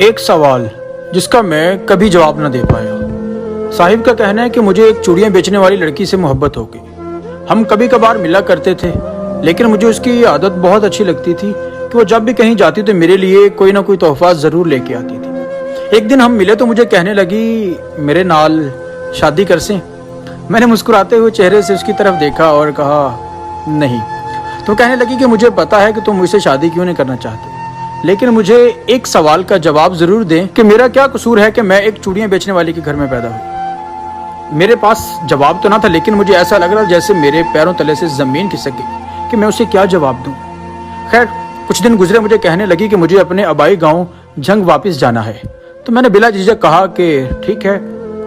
ایک سوال جس کا میں کبھی جواب نہ دے پایا۔ صاحب کا کہنا ہے کہ مجھے ایک چوڑیاں بیچنے والی لڑکی سے محبت ہو گئی۔ ہم کبھی کبھار ملا کرتے تھے، لیکن مجھے اس کی عادت بہت اچھی لگتی تھی کہ وہ جب بھی کہیں جاتی تو میرے لیے کوئی نہ کوئی تحفہ ضرور لے کے آتی تھی۔ ایک دن ہم ملے تو مجھے کہنے لگی میرے نال شادی کر سیں۔ میں نے مسکراتے ہوئے چہرے سے اس کی طرف دیکھا اور کہا نہیں۔ تو کہنے لگی کہ مجھے پتا ہے کہ تم مجھ سے شادی کیوں نہیں کرنا چاہتے، لیکن مجھے ایک سوال کا جواب ضرور دیں کہ میرا کیا قصور ہے کہ میں ایک چوڑیاں بیچنے والے کے گھر میں پیدا ہوئی۔ میرے پاس جواب تو نہ تھا، لیکن مجھے ایسا لگ رہا جیسے میرے پیروں تلے سے زمین کھسک گئی کہ میں اسے کیا جواب دوں۔ خیر کچھ دن گزرے، مجھے کہنے لگی کہ مجھے اپنے آبائی گاؤں جھنگ واپس جانا ہے۔ تو میں نے بلا جھجک کہا کہ ٹھیک ہے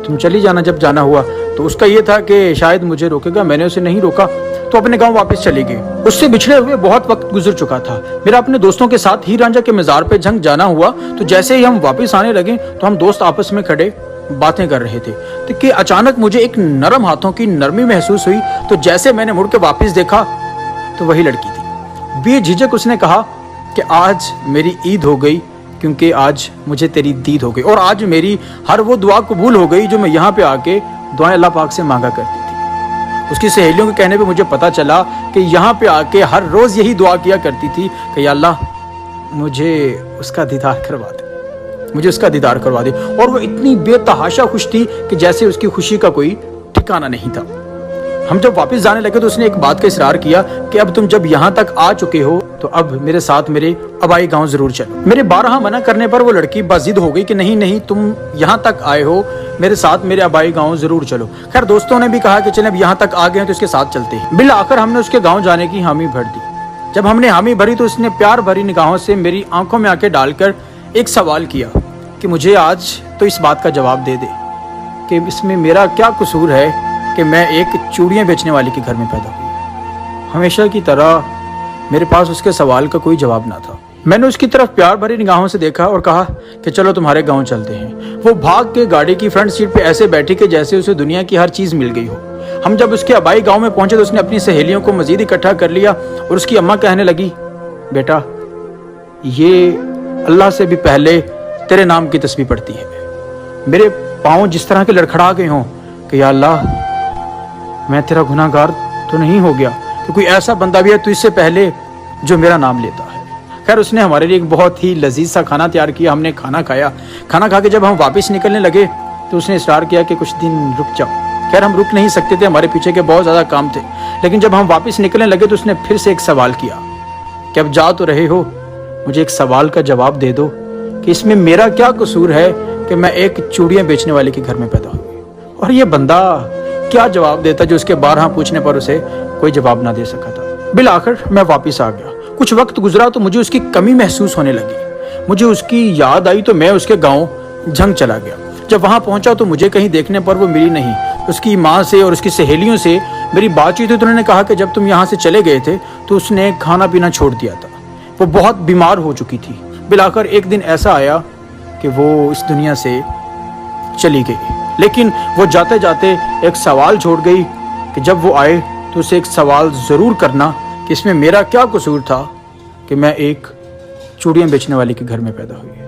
تم چلی جانا جب جانا ہوا۔ تو اس کا یہ تھا کہ شاید مجھے روکے گا، میں نے اسے نہیں روکا تو اپنے گاؤں واپس چلی گئی۔ اس سے بچھڑے ہوئے بہت وقت گزر چکا تھا۔ میرا اپنے دوستوں کے ساتھ ہیر رانجھا کے مزار پہ جھنگ جانا ہوا، تو جیسے ہی ہم واپس آنے لگے تو ہم دوست آپس میں کھڑے باتیں کر رہے تھے کہ اچانک مجھے ایک نرم ہاتھوں کی نرمی محسوس ہوئی۔ تو جیسے میں نے مڑ کے واپس دیکھا تو وہی لڑکی تھی۔ بے جھجک اس نے کہا کہ آج میری عید ہو گئی، کیونکہ آج مجھے تیری دید ہو گئی، اور آج میری ہر وہ دعا قبول ہو گئی جو میں یہاں پہ آ کے دعائیں اللہ پاک سے مانگا کرتی تھی۔ اس کی سہیلیوں کے کہنے پہ مجھے پتا چلا کہ یہاں پہ آ کے ہر روز یہی دعا کیا کرتی تھی کہ یا اللہ مجھے اس کا دیدار کروا دے، مجھے اس کا دیدار کروا دے۔ اور وہ اتنی بے تحاشا خوش تھی کہ جیسے اس کی خوشی کا کوئی ٹھکانہ نہیں تھا۔ ہم جب واپس جانے لگے تو اس نے ایک بات کا اصرار کیا کہ اب تم جب یہاں تک آ چکے ہو تو اب میرے ساتھ میرے آبائی گاؤں ضرور چلو۔ میرے بارہا منع کرنے پر وہ لڑکی باضد ہو گئی کہ نہیں نہیں، تم یہاں تک آئے ہو، میرے ساتھ میرے آبائی گاؤں ضرور چلو۔ خیر دوستوں نے بھی کہا کہ چلیں اب یہاں تک آ گئے ہیں تو اس کے ساتھ چلتے ہیں۔ بالآخر ہم نے اس کے گاؤں جانے کی حامی بھر دی۔ جب ہم نے حامی بھری تو اس نے پیار بھری نگاہوں سے میری آنکھوں میں آنکھیں ڈال کر ایک سوال کیا کہ مجھے آج تو اس بات کا جواب دے دے کہ اس میں میرا کیا قصور ہے کہ میں ایک چوڑیاں بیچنے والے کے گھر میں پیدا ہوئی۔ ہمیشہ کی طرح میرے پاس اس کے سوال کا کوئی جواب نہ تھا۔ میں نے اس کی طرف پیار بھری نگاہوں سے دیکھا اور کہا کہ چلو تمہارے گاؤں چلتے ہیں۔ وہ بھاگ کے گاڑی کی فرنٹ سیٹ پہ ایسے بیٹھی کہ جیسے اسے دنیا کی ہر چیز مل گئی ہو۔ ہم جب اس کے آبائی گاؤں میں پہنچے تو اس نے اپنی سہیلیوں کو مزید اکٹھا کر لیا اور اس کی اماں کہنے لگی بیٹا یہ اللہ سے بھی پہلے تیرے نام کی تسبیح پڑھتی ہے۔ میرے پاؤں جس طرح کے لڑکھڑا گئے ہوں کہ یا اللہ میں تیرا گناہ گار تو نہیں ہو گیا کہ کوئی ایسا بندہ بھی ہے تو اس سے پہلے جو میرا نام لیتا ہے۔ خیر اس نے ہمارے لیے ایک بہت ہی لذیذ سا کھانا تیار کیا۔ ہم نے کھانا کھایا۔ کھانا کھا کے جب ہم واپس نکلنے لگے تو اس نے اصرار کیا کہ کچھ دن رک جاؤ۔ خیر ہم رک نہیں سکتے تھے، ہمارے پیچھے کے بہت زیادہ کام تھے، لیکن جب ہم واپس نکلنے لگے تو اس نے پھر سے ایک سوال کیا کہ اب جا تو رہے ہو، مجھے ایک سوال کا جواب دے دو کہ اس میں میرا کیا قصور ہے کہ میں ایک چوڑیاں بیچنے والے کے گھر میں پیدا ہوئی۔ اور یہ بندہ کیا جواب دیتا جو اس کے بارہا پوچھنے پر اسے کوئی جواب نہ دے سکا تھا۔ بالآخر میں واپس آ گیا۔ کچھ وقت گزرا تو مجھے اس کی کمی محسوس ہونے لگی۔ مجھے اس کی یاد آئی تو میں اس کے گاؤں جھنگ چلا گیا۔ جب وہاں پہنچا تو مجھے کہیں دیکھنے پر وہ ملی نہیں۔ اس کی ماں سے اور اس کی سہیلیوں سے میری بات چیت ہوئی تو انہوں نے کہا کہ جب تم یہاں سے چلے گئے تھے تو اس نے کھانا پینا چھوڑ دیا تھا، وہ بہت بیمار ہو چکی تھی۔ بالآخر ایک دن ایسا آیا کہ وہ اس دنیا سے چلی گئی، لیکن وہ جاتے جاتے ایک سوال چھوڑ گئی کہ جب وہ آئے تو اسے ایک سوال ضرور کرنا کہ اس میں میرا کیا قصور تھا کہ میں ایک چوڑیاں بیچنے والے کے گھر میں پیدا ہوئی۔